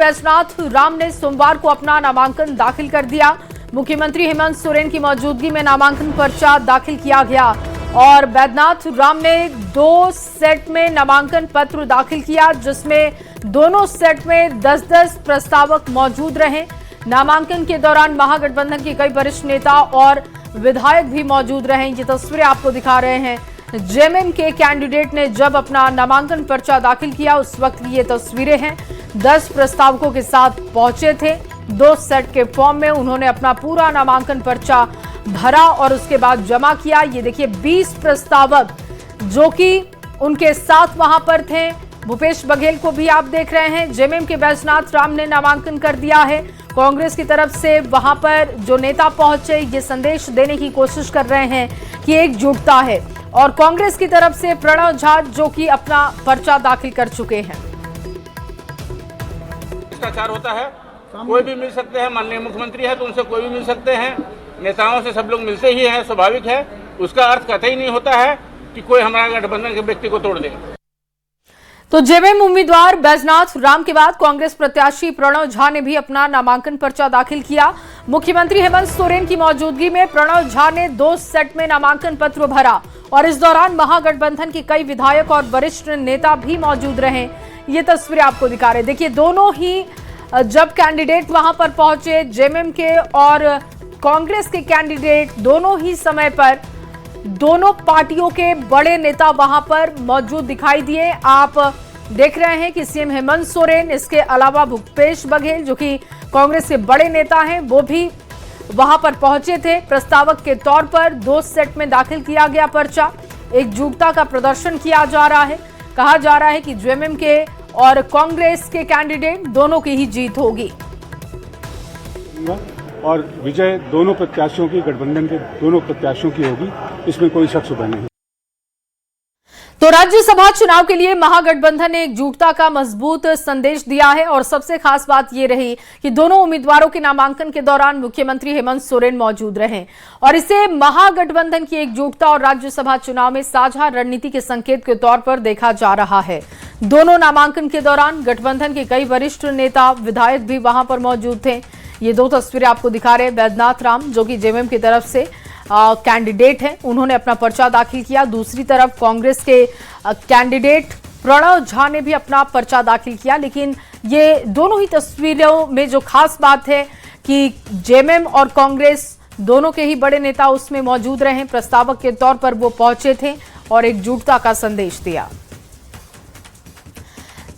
बैजनाथ राम ने सोमवार को अपना नामांकन दाखिल कर दिया। मुख्यमंत्री हेमंत सोरेन की मौजूदगी में नामांकन पर्चा दाखिल किया गया और बैजनाथ राम ने 2 सेट में नामांकन पत्र दाखिल किया, जिसमें दोनों सेट में 10-10 प्रस्तावक मौजूद रहे। नामांकन के दौरान महागठबंधन के कई वरिष्ठ नेता और विधायक भी मौजूद रहे। ये तस्वीरें आपको दिखा रहे हैं। जेएमएम के कैंडिडेट ने जब अपना नामांकन पर्चा दाखिल किया उस वक्त की ये तस्वीरें हैं। 10 प्रस्तावकों के साथ पहुंचे थे। 2 सेट के फॉर्म में उन्होंने अपना पूरा नामांकन पर्चा भरा और उसके बाद जमा किया। ये देखिए 20 प्रस्तावक जो कि उनके साथ वहां पर थे। भूपेश बघेल को भी आप देख रहे हैं। जेएमएम के बैजनाथ राम ने नामांकन कर दिया है। कांग्रेस की तरफ से वहां पर जो नेता पहुंचे ये संदेश देने की कोशिश कर रहे हैं कि एकजुटता है, और कांग्रेस की तरफ से प्रणव झा जो कि अपना पर्चा दाखिल कर चुके हैं। भ्रष्टाचार होता है, कोई भी मिल सकते हैं। माननीय मुख्यमंत्री है तो उनसे कोई भी मिल सकते हैं। नेताओं से सब लोग मिलते ही हैं, स्वाभाविक है। उसका अर्थ कतई नहीं होता है कि कोई हमारा गठबंधन के व्यक्ति को तोड़ दे। तो जेएमएम उम्मीदवार बैजनाथ राम के बाद कांग्रेस प्रत्याशी प्रणव झा ने भी अपना नामांकन पर्चा दाखिल किया। मुख्यमंत्री हेमंत सोरेन की मौजूदगी में प्रणव झा ने 2 सेट में नामांकन पत्र भरा और इस दौरान महागठबंधन के कई विधायक और वरिष्ठ नेता भी मौजूद रहे। ये तस्वीरें आपको दिखा रहे। देखिए दोनों ही जब कैंडिडेट वहां पर पहुंचे, जेएमएम के और कांग्रेस के कैंडिडेट दोनों ही समय पर दोनों पार्टियों के बड़े नेता वहां पर मौजूद दिखाई दिए। आप देख रहे हैं कि सीएम हेमंत सोरेन, इसके अलावा भूपेश बघेल जो कि कांग्रेस के बड़े नेता हैं, वो भी वहां पर पहुंचे थे। प्रस्तावक के तौर पर 2 सेट में दाखिल किया गया पर्चा। एकजुटता का प्रदर्शन किया जा रहा है। कहा जा रहा है कि जेएमएम के और कांग्रेस के कैंडिडेट दोनों की ही जीत होगी और विजय दोनों प्रत्याशियों की, गठबंधन के दोनों प्रत्याशियों की होगी, इसमें कोई शक शुबा नहीं। तो राज्यसभा चुनाव के लिए महागठबंधन ने एकजुटता का मजबूत संदेश दिया है और सबसे खास बात यह रही कि दोनों उम्मीदवारों के नामांकन के दौरान मुख्यमंत्री हेमंत सोरेन मौजूद रहे और इसे महागठबंधन की एकजुटता और राज्यसभा चुनाव में साझा रणनीति के संकेत के तौर पर देखा जा रहा है। दोनों नामांकन के दौरान गठबंधन के कई वरिष्ठ नेता विधायक भी वहां पर मौजूद थे। ये 2 तस्वीरें आपको दिखा रहे हैं। बैजनाथ राम जो कि जेएमएम की तरफ से कैंडिडेट हैं, उन्होंने अपना पर्चा दाखिल किया। दूसरी तरफ कांग्रेस के कैंडिडेट प्रणव झा ने भी अपना पर्चा दाखिल किया। लेकिन ये दोनों ही तस्वीरों में जो खास बात है कि जेएमएम और कांग्रेस दोनों के ही बड़े नेता उसमें मौजूद रहे। प्रस्तावक के तौर पर वो पहुंचे थे और एकजुटता का संदेश दिया।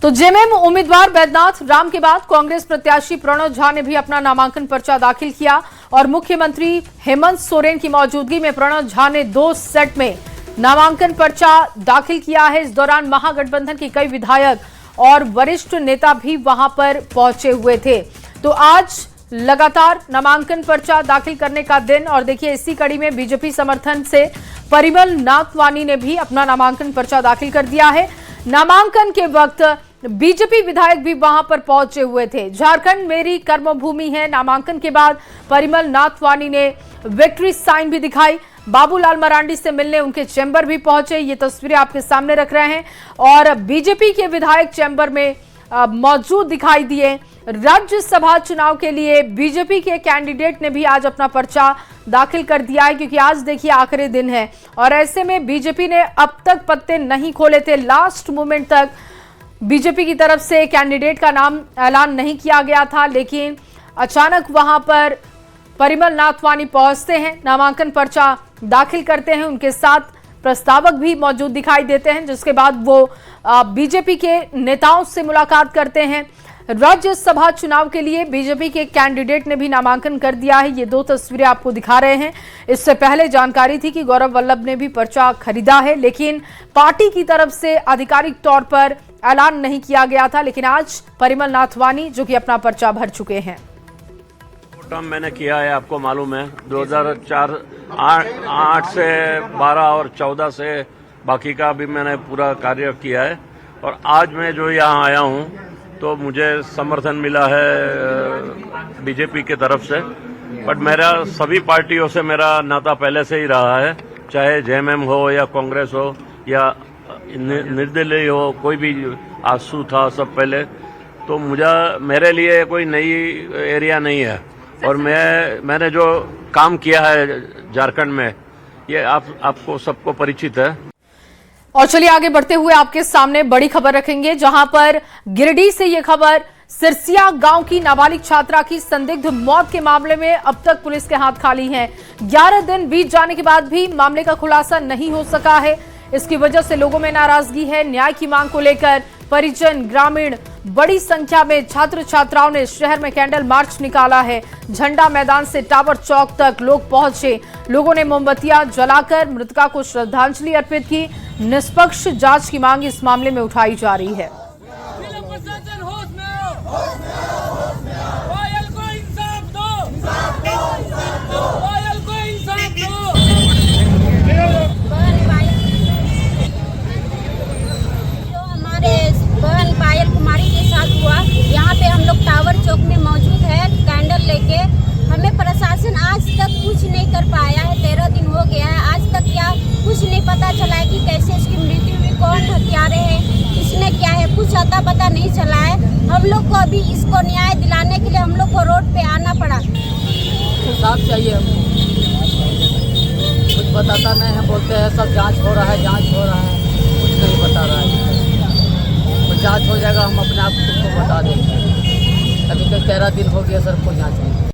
तो जेएमएम उम्मीदवार बैजनाथ राम के बाद कांग्रेस प्रत्याशी प्रणव झा ने भी अपना नामांकन पर्चा दाखिल किया और मुख्यमंत्री हेमंत सोरेन की मौजूदगी में प्रणव झा ने 2 सेट में नामांकन पर्चा दाखिल किया है। इस दौरान महागठबंधन के कई विधायक और वरिष्ठ नेता भी वहां पर पहुंचे हुए थे। तो आज लगातार नामांकन पर्चा दाखिल करने का दिन, और देखिए इसी कड़ी में बीजेपी समर्थन से परिमल नाथवानी ने भी अपना नामांकन पर्चा दाखिल कर दिया है। नामांकन के वक्त बीजेपी विधायक भी वहां पर पहुंचे हुए थे। झारखंड मेरी कर्मभूमि है नामांकन के बाद परिमल नाथवानी ने विक्ट्री साइन भी दिखाई। बाबूलाल मरांडी से मिलने उनके चैम्बर भी पहुंचे। ये तस्वीरें आपके सामने रख रहे हैं और बीजेपी के विधायक चैम्बर में मौजूद दिखाई दिए। राज्यसभा चुनाव के लिए बीजेपी के कैंडिडेट ने भी आज अपना पर्चा दाखिल कर दिया है, क्योंकि आज देखिए आखिरी दिन है और ऐसे में बीजेपी ने अब तक पत्ते नहीं खोले थे। लास्ट मोमेंट तक बीजेपी की तरफ से कैंडिडेट का नाम ऐलान नहीं किया गया था, लेकिन अचानक वहां पर परिमल नाथवानी पहुंचते हैं, नामांकन पर्चा दाखिल करते हैं। उनके साथ प्रस्तावक भी मौजूद दिखाई देते हैं, जिसके बाद वो बीजेपी के नेताओं से मुलाकात करते हैं। राज्यसभा चुनाव के लिए बीजेपी के कैंडिडेट ने भी नामांकन कर दिया है। ये 2 तस्वीरें आपको दिखा रहे हैं। इससे पहले जानकारी थी कि गौरव वल्लभ ने भी पर्चा खरीदा है, लेकिन पार्टी की तरफ से आधिकारिक तौर पर ऐलान नहीं किया गया था। लेकिन आज परिमल नाथवानी जो कि अपना पर्चा भर चुके हैं। टर्म मैंने किया है, आपको मालूम है 2004 8 से 12 और 14 से बाकी का भी मैंने पूरा कार्य किया है। और आज मैं जो यहाँ आया हूँ तो मुझे समर्थन मिला है बीजेपी की तरफ से, बट मेरा सभी पार्टियों से मेरा नाता पहले से ही रहा है, चाहे जेएमएम हो या कांग्रेस हो या निर्दलीय हो, कोई भी आंसू था सब पहले। तो मेरे लिए कोई नई एरिया नहीं है। और मैंने जो काम किया है झारखंड में, ये आपको सबको परिचित है। और चलिए आगे बढ़ते हुए आपके सामने बड़ी खबर रखेंगे, जहां पर गिरिडीह से ये खबर, सिरसिया गांव की नाबालिग छात्रा की संदिग्ध मौत के मामले में अब तक पुलिस के हाथ खाली हैं। 11 दिन बीत जाने के बाद भी मामले का खुलासा नहीं हो सका है। इसकी वजह से लोगों में नाराजगी है। न्याय की मांग को लेकर परिजन, ग्रामीण, बड़ी संख्या में छात्र छात्राओं ने शहर में कैंडल मार्च निकाला है। झंडा मैदान से टावर चौक तक लोग पहुंचे। लोगों ने मोमबत्तियां जलाकर मृतका को श्रद्धांजलि अर्पित की। निष्पक्ष जांच की मांग इस मामले में उठाई जा रही है। यहाँ पे हम लोग टावर चौक में मौजूद है कैंडल लेके। हमें प्रशासन आज तक कुछ नहीं कर पाया है। 13 दिन हो गया है, आज तक क्या कुछ नहीं पता चला है कि कैसे इसकी मृत्यु हुई, कौन हत्यारे हैं, इसने क्या है, कुछ अता पता नहीं चला है। हम लोग को अभी इसको न्याय दिलाने के लिए हम लोग को रोड पे आना पड़ा। इंसाफ चाहिए हमको, कुछ बताता नहीं है। बोलते हैं सब जांच हो रहा है, जांच हो रहा है, कुछ नहीं बता रहा है। तो जांच हो जाएगा, हम अपने आप तुमको बता देंगे। अभी तक 13 दिन हो गया सर को जांच में।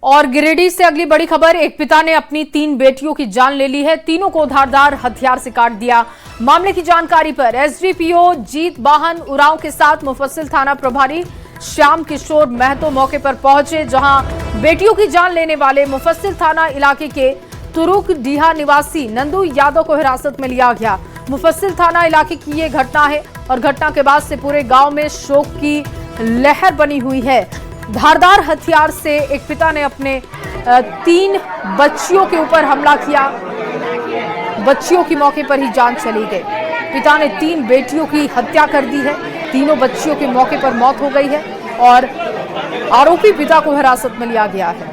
और गिरिडीह से अगली बड़ी खबर, एक पिता ने अपनी 3 बेटियों की जान ले ली है। तीनों को धारदार हथियार से काट दिया। मामले की जानकारी पर एसडीपीओ जीत वाहन उरांव के साथ मुफस्सिल थाना प्रभारी श्याम किशोर महतो मौके पर पहुंचे, जहां बेटियों की जान लेने वाले मुफस्सिल थाना इलाके के तुरुक डीहा निवासी नंदू यादव को हिरासत में लिया गया। मुफस्सिल थाना इलाके की ये घटना है और घटना के बाद से पूरे गांव में शोक की लहर बनी हुई है। धारदार हथियार से एक पिता ने अपने 3 बच्चियों के ऊपर हमला किया। बच्चियों की मौके पर ही जान चली गई। पिता ने 3 बेटियों की हत्या कर दी है। तीनों बच्चियों की मौके पर मौत हो गई है और आरोपी पिता को हिरासत में लिया गया है।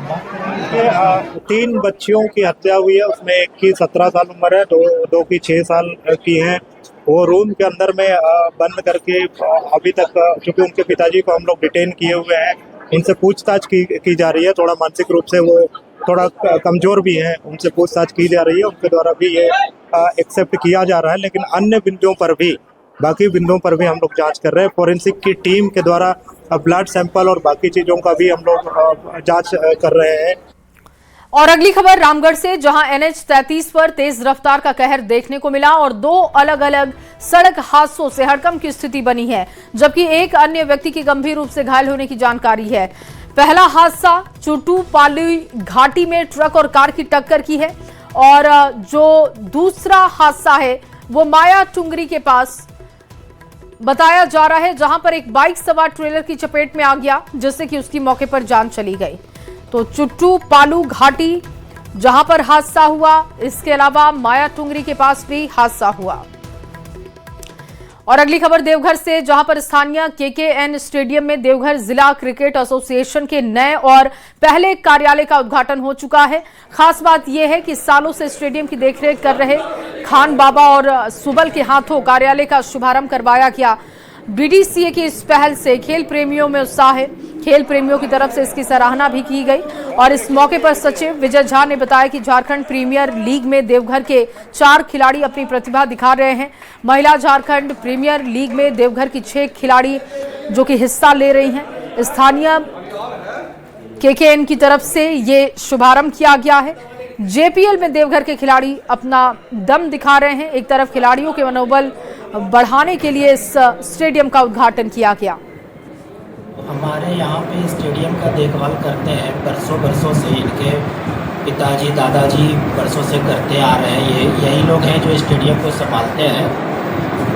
3 बच्चियों की हत्या हुई है। उसमें एक की 17 साल उम्र है, दो की 6 साल की है। वो रूम के अंदर में बंद करके अभी तक, चूंकि उनके पिताजी को हम लोग डिटेन किए हुए हैं, उनसे पूछताछ की जा रही है। थोड़ा मानसिक रूप से वो थोड़ा कमजोर भी हैं, उनसे पूछताछ की जा रही है। उनके द्वारा भी ये एक्सेप्ट किया जा रहा है। लेकिन अन्य बिंदुओं पर भी, बाकी बिंदुओं पर भी हम लोग जांच कर रहे हैं। फोरेंसिक की टीम के द्वारा ब्लड सैंपल और बाकी चीजों का भी हम लोग जांच कर रहे हैं। और अगली खबर रामगढ़ से, जहां NH 33 पर तेज रफ्तार का कहर देखने को मिला और 2 अलग अलग सड़क हादसों से हड़कंप की स्थिति बनी है, जबकि एक अन्य व्यक्ति की गंभीर रूप से घायल होने की जानकारी है। पहला हादसा चुटू पाली घाटी में ट्रक और कार की टक्कर की है और जो दूसरा हादसा है वो माया टुंगरी के पास बताया जा रहा है, जहां पर एक बाइक सवार ट्रेलर की चपेट में आ गया, जिससे कि उसकी मौके पर जान चली गई। तो चुट्टू पालू घाटी जहां पर हादसा हुआ, इसके अलावा माया टुंगरी के पास भी हादसा हुआ। और अगली खबर देवघर से, जहां पर स्थानीय KKN स्टेडियम में देवघर जिला क्रिकेट एसोसिएशन के नए और पहले कार्यालय का उद्घाटन हो चुका है। खास बात यह है कि सालों से स्टेडियम की देखरेख कर रहे खान बाबा और सुबल के हाथों कार्यालय का शुभारंभ करवाया गया। BDCA की इस पहल से खेल प्रेमियों में उत्साह है। खेल प्रेमियों की तरफ से इसकी सराहना भी की गई और इस मौके पर सचिव विजय झा ने बताया कि झारखंड प्रीमियर लीग में देवघर के 4 खिलाड़ी अपनी प्रतिभा दिखा रहे हैं। महिला झारखंड प्रीमियर लीग में देवघर की 6 खिलाड़ी जो कि हिस्सा ले रही हैं। स्थानीय KKN की तरफ से ये शुभारंभ किया गया है। JPL में देवघर के खिलाड़ी अपना दम दिखा रहे हैं। एक तरफ खिलाड़ियों के मनोबल बढ़ाने के लिए इस स्टेडियम का उद्घाटन किया गया। हमारे यहाँ पे स्टेडियम का देखभाल करते हैं बरसों से। इनके पिताजी दादाजी बरसों से करते आ रहे हैं। यही लोग हैं जो स्टेडियम को संभालते हैं।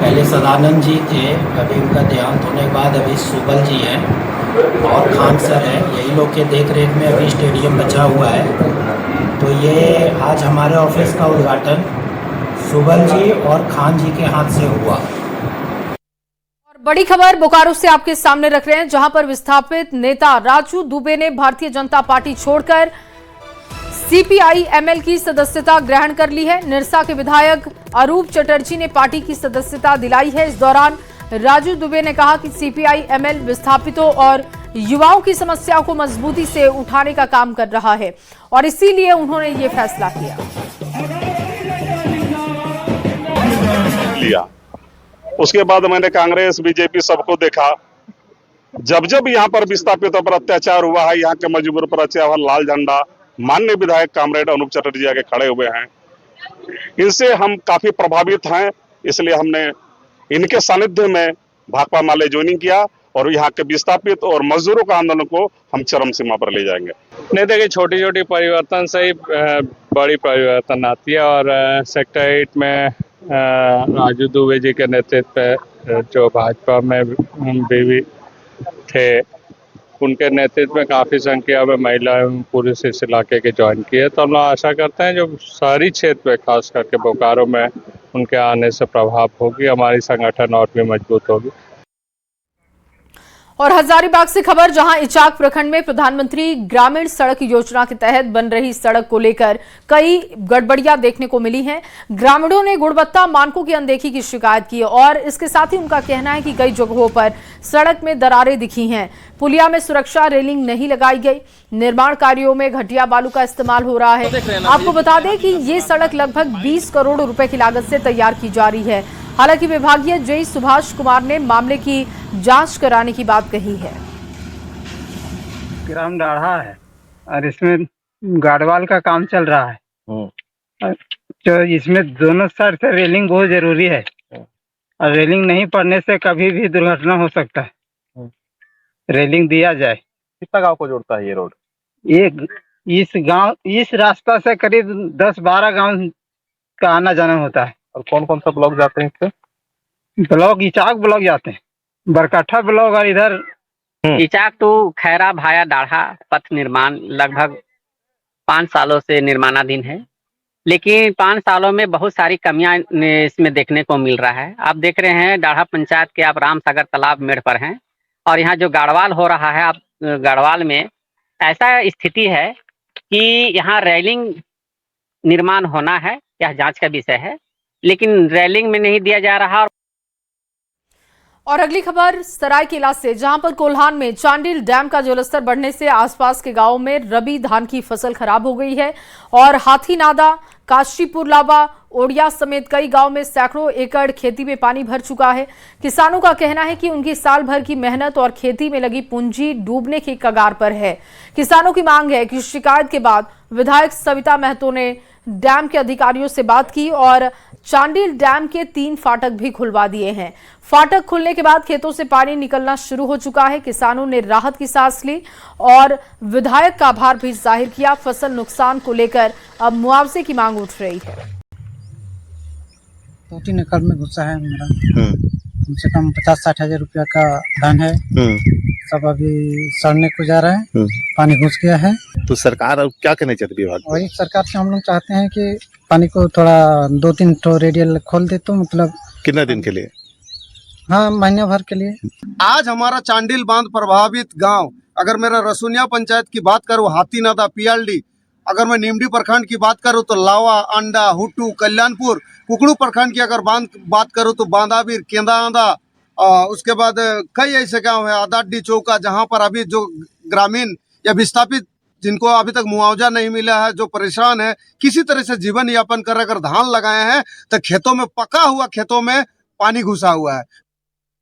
पहले सदानंद जी थे, अभी उनका देहांत होने के बाद अभी सुबल जी हैं और खान सर हैं। यही लोग के देख रेख में अभी स्टेडियम बचा हुआ है। तो ये आज हमारे ऑफिस का उद्घाटन सुबल जी और खान जी के हाथ से हुआ। बड़ी खबर बोकारो से आपके सामने रख रहे हैं, जहां पर विस्थापित नेता राजू दुबे ने भारतीय जनता पार्टी छोड़कर CPI-ML की सदस्यता ग्रहण कर ली है। निरसा के विधायक अरूप चटर्जी ने पार्टी की सदस्यता दिलाई है। इस दौरान राजू दुबे ने कहा कि CPI-ML विस्थापितों और युवाओं की समस्याओं को मजबूती से उठाने का काम कर रहा है और इसीलिए उन्होंने ये फैसला किया। उसके बाद मैंने कांग्रेस बीजेपी सबको देखा, जब जब यहाँ पर विस्थापितों पर अत्याचार हुआ है, यहाँ के मजदूरों पर अत्याचार, लाल झंडा माननीय विधायक कामरेड अनूप चटर्जी आगे खड़े हुए हैं। इनसे हम काफी प्रभावित हैं, इसलिए हमने इनके सानिध्य में भाकपा माले ज्वाइनिंग किया और यहाँ के विस्थापित और मजदूरों का आंदोलन को हम चरम सीमा पर ले जाएंगे। नहीं, देखिए छोटी छोटी परिवर्तन से ही बड़ी परिवर्तन आती है और सेक्टर 8 में राजू दुबे जी के नेतृत्व पे जो भाजपा में भी थे, उनके नेतृत्व में काफी संख्या में महिला एवं पुरुष इस इलाके के ज्वाइन किए। तो हम लोग आशा करते हैं जो शहरी क्षेत्र में खास करके बोकारो में उनके आने से प्रभाव होगी, हमारी संगठन और भी मजबूत होगी। और हजारीबाग से खबर, जहां इचाक प्रखंड में प्रधानमंत्री ग्रामीण सड़क योजना के तहत बन रही सड़क को लेकर कई गड़बड़ियां देखने को मिली हैं। ग्रामीणों ने गुणवत्ता मानकों की अनदेखी की शिकायत की और इसके साथ ही उनका कहना है कि कई जगहों पर सड़क में दरारें दिखी हैं, पुलिया में सुरक्षा रेलिंग नहीं लगाई गई, निर्माण कार्यों में घटिया बालू का इस्तेमाल हो रहा है। आपको बता दें कि ये सड़क लगभग 20 करोड़ रुपए की लागत से तैयार की जा रही है। हालांकि विभागीय जेई सुभाष कुमार ने मामले की जांच कराने की बात कही है। ग्राम डाढ़ा है और इसमें गार्डवाल का काम चल रहा है, तो इसमें दोनों साइड से रेलिंग बहुत जरूरी है और रेलिंग नहीं पड़ने से कभी भी दुर्घटना हो सकता है। रेलिंग दिया जाए। कितना गांव को जोड़ता है ये रोड? इस रास्ता से करीब 10-12 गांव का आना जाना होता है। और कौन कौन सा ब्लॉक जाते हैं इससे? ब्लॉक इचाक ब्लॉक जाते हैं, बरकाठा ब्लॉक और इधर इचाक टू खैरा भाया डाढ़ा पथ निर्माण लगभग 5 सालों से निर्माणाधीन है, लेकिन 5 सालों में बहुत सारी कमियां इसमें देखने को मिल रहा है। आप देख रहे हैं डाढ़ा पंचायत के आप रामसागर तालाब मेड़ पर हैं और यहाँ जो गाड़वाल हो रहा है, आप गाड़वाल में ऐसा स्थिति है कि यहाँ रेलिंग निर्माण होना है, यह जांच का विषय है, लेकिन रेलिंग में नहीं दिया जा रहा। और अगली खबर सरायकेला से, जहां पर कोल्हान में चांडिल डैम का जलस्तर बढ़ने से आसपास के गांवों में रबी धान की फसल खराब हो गई है और हाथीनादा, काशीपुर लावा, ओडिया समेत कई गांव में सैकड़ों एकड़ खेती में पानी भर चुका है। किसानों का कहना है कि उनकी साल भर की मेहनत और खेती में लगी पूंजी डूबने के कगार पर है। किसानों की मांग है कि शिकायत के बाद विधायक सविता महतो ने डैम के अधिकारियों से बात की और चांडिल डैम के 3 फाटक भी खुलवा दिए हैं। फाटक खुलने के बाद खेतों से पानी निकलना शुरू हो चुका है। किसानों ने राहत की सांस ली और विधायक का आभार भी जाहिर किया। फसल नुकसान को लेकर अब मुआवजे की मांग उठ रही है। 2-3 एकड़ में घुसा है मेरा, कम से कम 50-60 हजार रुपया का धान है। सब अभी सड़ने को जा रहा है, पानी घुस गया है। तो सरकार अब क्या करना चाहती है? विभाग वही सरकार से हम लोग चाहते हैं कि पानी को थोड़ा 2-3 तो रेडियल खोल दे, तो मतलब कितना दिन के लिए? हाँ, महीने भर के लिए। आज हमारा चांडिल बांध प्रभावित गांव, अगर मेरा रसुनिया पंचायत की बात करूँ, हाथीनादा, पियालडी, अगर मैं नीमडी प्रखंड की बात करूँ तो लावा, अंडा, हुट्टू, कल्याणपुर, कुकड़ू प्रखंड की अगर बात करूँ तो बांदावीर, केंदादा, उसके बाद कई ऐसे गांव है, आदाडी चौका, जहां पर अभी जो ग्रामीण या विस्थापित जिनको अभी तक मुआवजा नहीं मिला है, जो परेशान है, किसी तरह से जीवन यापन कर अगर धान लगाए हैं तो खेतों में पका हुआ खेतों में पानी घुसा हुआ है।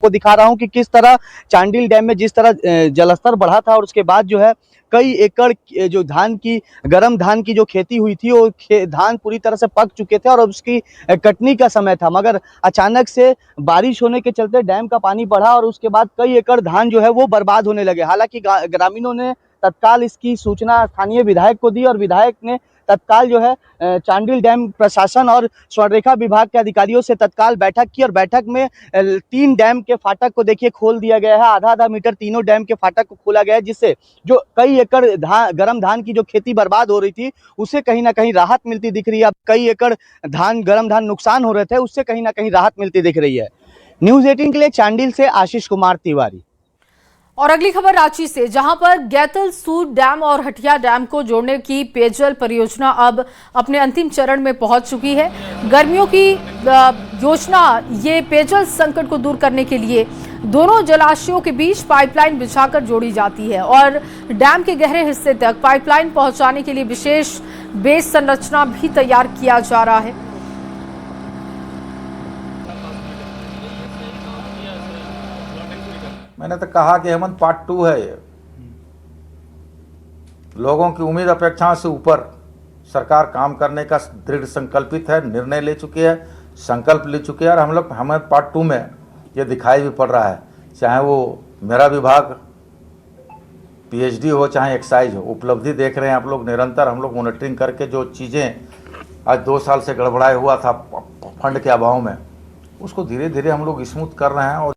को दिखा रहा हूं कि किस तरह चांडिल डैम में जिस तरह जलस्तर बढ़ा था और उसके बाद जो है कई एकड़ जो धान की, गरम धान की जो खेती हुई थी, वो धान पूरी तरह से पक चुके थे और अब उसकी कटनी का समय था, मगर अचानक से बारिश होने के चलते डैम का पानी बढ़ा और उसके बाद कई एकड़ धान जो है वो बर्बाद होने लगे। हालांकि ग्रामीणों ने तत्काल इसकी सूचना स्थानीय विधायक को दी और विधायक ने तत्काल जो है चांडिल डैम प्रशासन और स्वर्णरेखा विभाग के अधिकारियों से तत्काल बैठक की और बैठक में 3 डैम के फाटक को देखिए खोल दिया गया है। आधा मीटर तीनों डैम के फाटक को खोला गया है, जिससे जो कई एकड़ गरम धान की जो खेती बर्बाद हो रही थी उसे कहीं ना कहीं राहत मिलती दिख रही है। अब कई एकड़ गरम धान नुकसान हो रहे थे, उससे कहीं ना कहीं राहत मिलती दिख रही है। न्यूज़ 18 के लिए चांडिल से आशीष कुमार तिवारी। और अगली खबर रांची से, जहां पर गैतल सूद डैम और हटिया डैम को जोड़ने की पेयजल परियोजना अब अपने अंतिम चरण में पहुंच चुकी है। गर्मियों की योजना ये पेयजल संकट को दूर करने के लिए दोनों जलाशयों के बीच पाइपलाइन बिछाकर जोड़ी जाती है और डैम के गहरे हिस्से तक पाइपलाइन पहुंचाने के लिए विशेष बेस संरचना भी तैयार किया जा रहा है। मैंने तो कहा कि हेमंत पार्ट 2 है ये। लोगों की उम्मीद अपेक्षाओं से ऊपर सरकार काम करने का दृढ़ संकल्पित है, निर्णय ले चुकी है, संकल्प ले चुके हैं और हमें पार्ट 2 में ये दिखाई भी पड़ रहा है। चाहे वो मेरा विभाग पीएचडी हो चाहे एक्साइज हो, उपलब्धि देख रहे हैं आप लोग निरंतर। हम लोग मॉनिटरिंग करके जो चीज़ें आज 2 साल से गड़बड़ाए हुआ था फंड के अभाव में, उसको धीरे धीरे हम लोग स्मूथ कर रहे हैं। और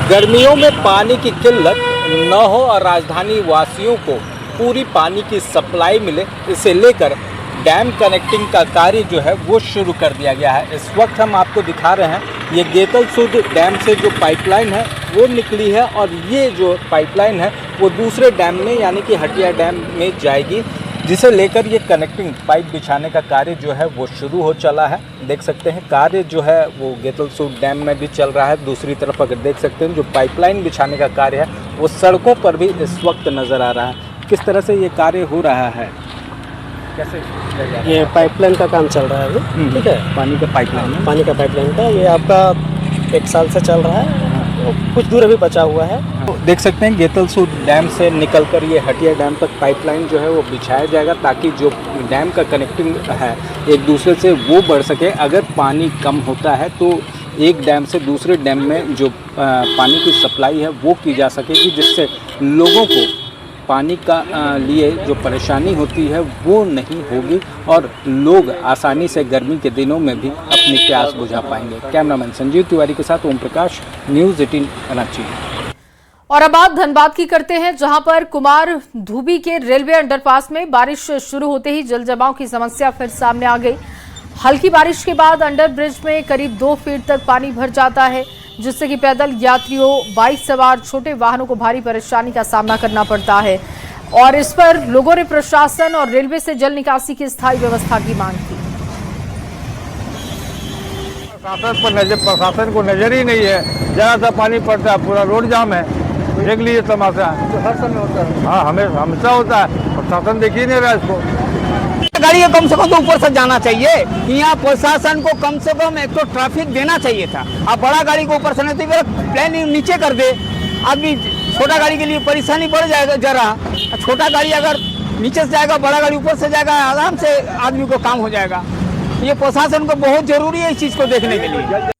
गर्मियों में पानी की किल्लत न हो और राजधानी वासियों को पूरी पानी की सप्लाई मिले, इसे लेकर डैम कनेक्टिंग का कार्य जो है वो शुरू कर दिया गया है। इस वक्त हम आपको दिखा रहे हैं ये गैतल सूद डैम से जो पाइपलाइन है वो निकली है और ये जो पाइपलाइन है वो दूसरे डैम में यानी कि हटिया डैम में जाएगी, जिसे लेकर ये कनेक्टिंग पाइप बिछाने का कार्य जो है वो शुरू हो चला है। देख सकते हैं कार्य जो है वो गैतल सूद डैम में भी चल रहा है। दूसरी तरफ अगर देख सकते हैं जो पाइपलाइन बिछाने का कार्य है वो सड़कों पर भी इस वक्त नज़र आ रहा है। किस तरह से ये कार्य हो रहा है, कैसे ये पाइपलाइन का काम चल रहा है अभी, ठीक है। पानी का पाइपलाइन का ये आपका 1 साल से चल रहा है, कुछ दूर अभी बचा हुआ है। देख सकते हैं गैतल सूद डैम से निकलकर ये हटिया डैम तक पाइपलाइन जो है वो बिछाया जाएगा ताकि जो डैम का कनेक्टिंग है एक दूसरे से वो बढ़ सके। अगर पानी कम होता है तो एक डैम से दूसरे डैम में जो पानी की सप्लाई है वो की जा सकेगी, जिससे लोगों को पानी का लिए जो परेशानी होती है वो नहीं होगी और लोग आसानी से गर्मी के दिनों में भी अपनी प्यास बुझा पाएंगे। कैमरामैन संजीव तिवारी के साथ ओम प्रकाश, न्यूज़ 18 रांची। और अब बात धनबाद की करते हैं, जहां पर कुमार धूबी के रेलवे अंडरपास में बारिश शुरू होते ही जल जमाव की समस्या फिर सामने आ गई। हल्की बारिश के बाद अंडर ब्रिज में करीब 2 फीट तक पानी भर जाता है, जिससे कि पैदल यात्रियों, बाइक सवार, छोटे वाहनों को भारी परेशानी का सामना करना पड़ता है और इस पर लोगों ने प्रशासन और रेलवे से जल निकासी की स्थायी व्यवस्था की मांग की। प्रशासन को नजर ही नहीं है, जरा सा पानी पड़ता है पूरा रोड जाम है। देख लीजिए तमाशा, तो हर समय होता है। हाँ, हमेशा होता है, प्रशासन देख ही नहीं रहा इसको। गाड़ी को कम से कम तो ऊपर से जाना चाहिए। यहाँ प्रशासन को कम से कम एक तो ट्रैफिक देना चाहिए था। अब बड़ा गाड़ी को ऊपर से नहीं तो प्लेन नीचे कर दे, आदमी छोटा गाड़ी के लिए परेशानी बढ़ जाएगा। जरा छोटा गाड़ी अगर नीचे से जाएगा, बड़ा गाड़ी ऊपर से जाएगा, आराम से आदमी को काम हो जाएगा। ये प्रशासन को बहुत जरूरी है इस चीज को देखने के लिए।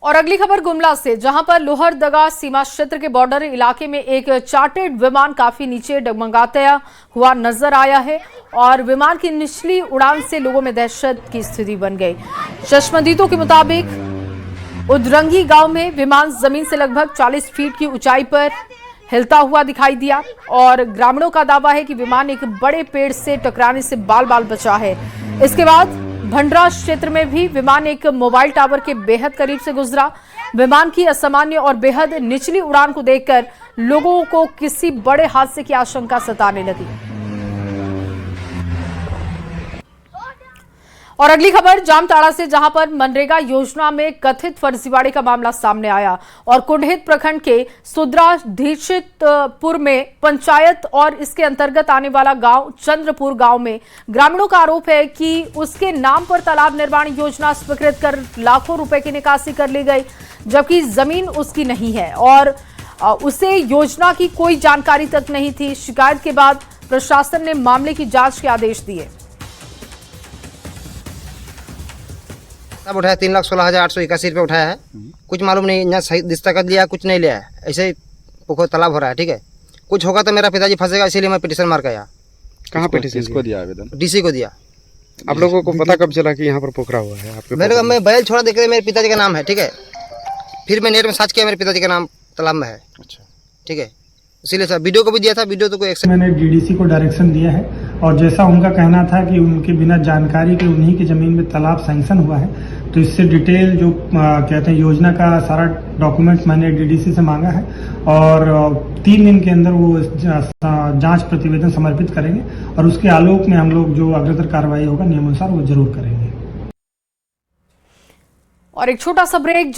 और अगली खबर गुमला से, जहां पर लोहरदगा सीमा क्षेत्र के बॉर्डर इलाके में एक चार्टर्ड विमान काफी नीचे डगमगाता हुआ नजर आया है और विमान की निचली उड़ान से लोगों में दहशत की स्थिति बन गई। चश्मदीदों के मुताबिक उदरंगी गांव में विमान जमीन से लगभग 40 फीट की ऊंचाई पर हिलता हुआ दिखाई दिया और ग्रामीणों का दावा है कि विमान एक बड़े पेड़ से टकराने से बाल बाल बचा है। इसके बाद भंडरा क्षेत्र में भी विमान एक मोबाइल टावर के बेहद करीब से गुजरा। विमान की असामान्य और बेहद निचली उड़ान को देखकर लोगों को किसी बड़े हादसे की आशंका सताने लगी। और अगली खबर जामताड़ा से, जहां पर मनरेगा योजना में कथित फर्जीवाड़े का मामला सामने आया और कुंडहित प्रखंड के सुद्राधीक्षितपुर में पंचायत और इसके अंतर्गत आने वाला गांव चंद्रपुर गांव में ग्रामीणों का आरोप है कि उसके नाम पर तालाब निर्माण योजना स्वीकृत कर लाखों रुपए की निकासी कर ली गई, जबकि जमीन उसकी नहीं है और उसे योजना की कोई जानकारी तक नहीं थी। शिकायत के बाद प्रशासन ने मामले की जांच के आदेश दिए। तब उठाया 3,16,881 रुपये उठाया है। कुछ मालूम नहीं, यहाँ सही दस्तखत लिया, कुछ नहीं लिया है, ऐसे ही पुखो तालाब हो रहा है। ठीक है, कुछ होगा तो मेरा पिताजी फंसेगा, इसीलिए मैं पिटीशन मार गया। कहाँ पिटीशन को दिया आवेदन? डीसी को दिया। आप लोगों को पता कब चला कि यहाँ पर पोखरा हुआ है? आपके मैं बैल छोड़ा देख मेरे पिताजी का नाम है। ठीक है, फिर मैं नेट में सर्च किया, मेरे पिताजी का नाम तालाब में है। अच्छा, ठीक है, इसीलिए सर वीडियो को भी दिया था। वीडियो तो कोई मैंने डीडीसी को डायरेक्शन दिया है और जैसा उनका कहना था कि उनके बिना जानकारी के उन्हीं की ज़मीन में तालाब सैंक्शन हुआ है, तो इससे डिटेल जो कहते हैं योजना का सारा डॉक्यूमेंट्स मैंने डीडीसी से मांगा है और 3 दिन के अंदर वो जांच प्रतिवेदन समर्पित करेंगे और उसके आलोक में हम लोग जो अग्रतर कार्रवाई होगा नियमानुसार वो जरूर करेंगे। और एक छोटा सा ब्रेक।